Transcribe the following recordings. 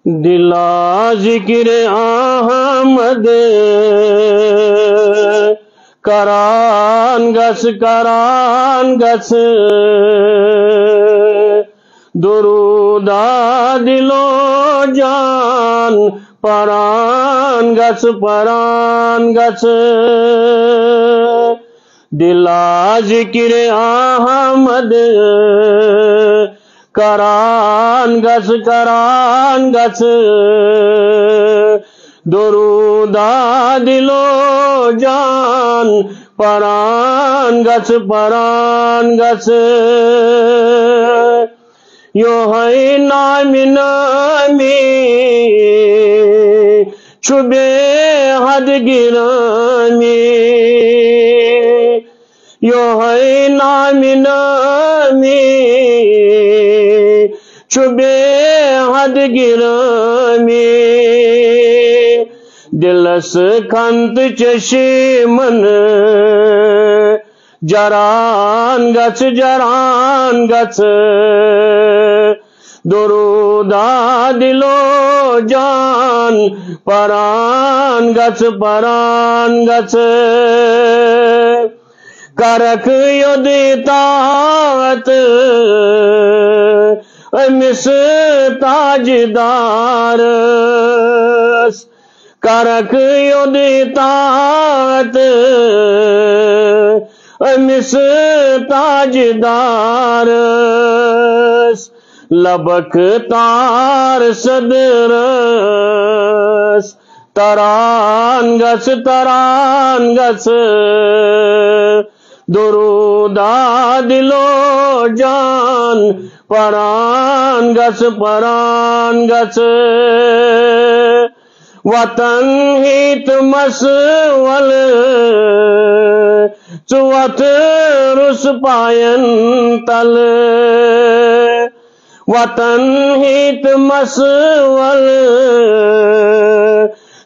दिला जिक्र अहमद करान गस दुरूदा दिलो जान परान गस दिला जिक्र अहमद करान गस दुरूदा दिलो जान परान गस यो है नामी छुबे हद गिरामी यो है नामी छुबे हद गिरामी दिलस खंत चशीमन जरान गस दुरूदा दिलो जान परान गस करक युदितात मिस ताजदार करक युदितात मिस ताजदार लबक तार सदरस तरान गस दुरूदा दिलो जान परान गस वतन हित मसवल चुवत रुस पायन तल वतन हित मसवल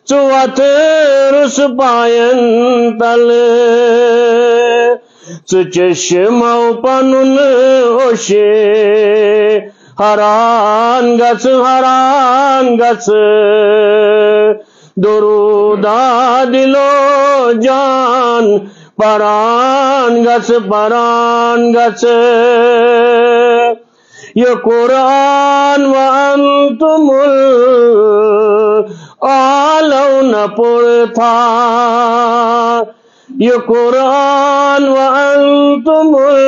चुवत रुस पायन तल चश्मो पनुन ओशे हरान गस दुरूदा दिलो जान परान गस ये कुरान व अंतुमुल आलौन पुरथा ये कुरान व अंतुमुल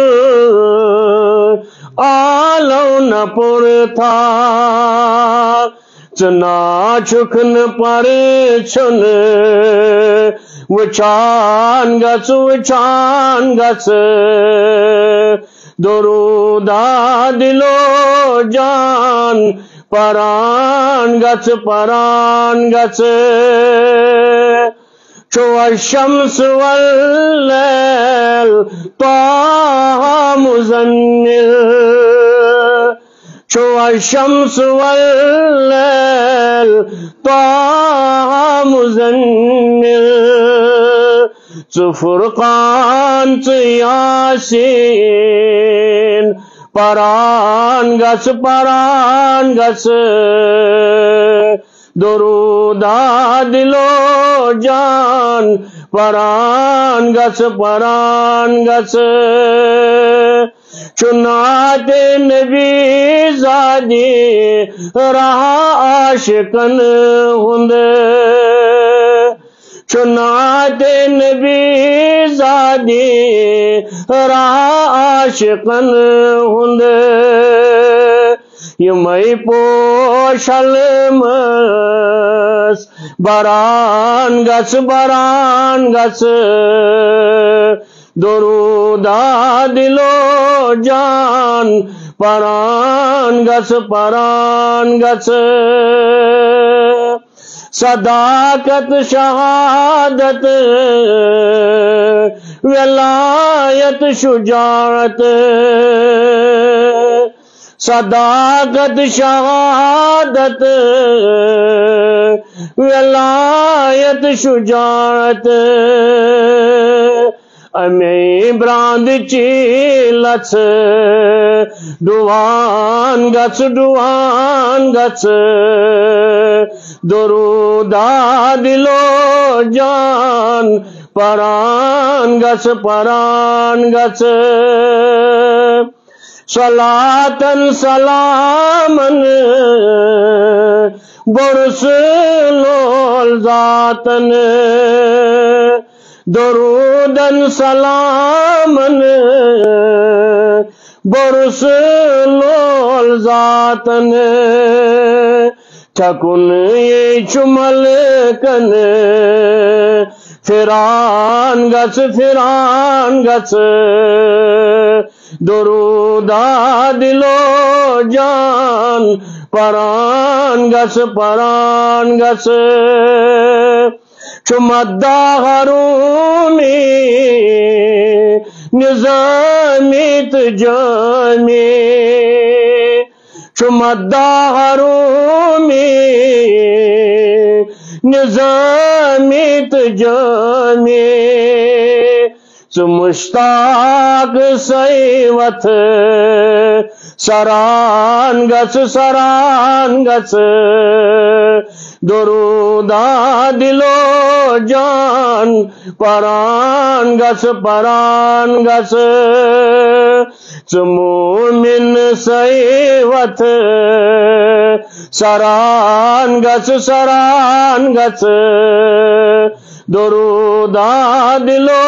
आलौन पुरथा चना चुखन पर छुन वचान गस दुरूदा दिलो जान परान गस चुआ शम्स वल्लैल ताहा मुज़न्निल चुआ शम्स वल्लैल ताहा मुज़न्निल फुरकान यासीन परान गस दुरूदा दिलो जान परान गस चुनाते नबी ज़ादी रहा आशिकन हुंदे चुनाते नबी ज़ादी रहा आशिकन हुंदे यमई पोशल मस बरान गस दुरूदा दिलो जान परान गस सदाकत शहादत विलायत शुजाअत सदाकत शहादत विलायत शुजाअत अमे ब्रांद चीलस दुआन गच दुरूदा दिलो जान परान गच सलातन सलामन बुरस लोल जातन दुरूदन सलामन बुरस लोल जातन ठकुन ये चुमल कन फिरान गच दुरूदा दिलो जान परान गच चुमद्दा हरूमी निजामित जामी चुमद्दा हरूमी निजामित जामी मुश्ताक सैवत सरान गच दुरूदा दिलो जान परान गच मोमिन सैवत सरान गच दुरूदा दिलो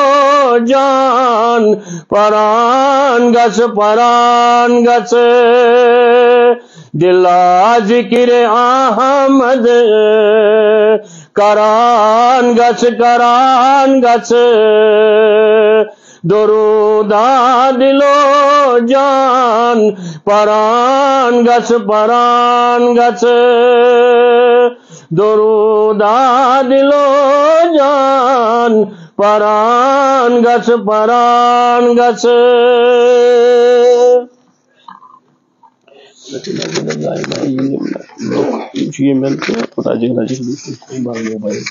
जान परान गच दिला जिक्र अहमद करान गच दुरूदा दिलो जान परान गच दुरूदा दिलो जान परान गच ये मिलते हैं तो राजी भाई मोबाइल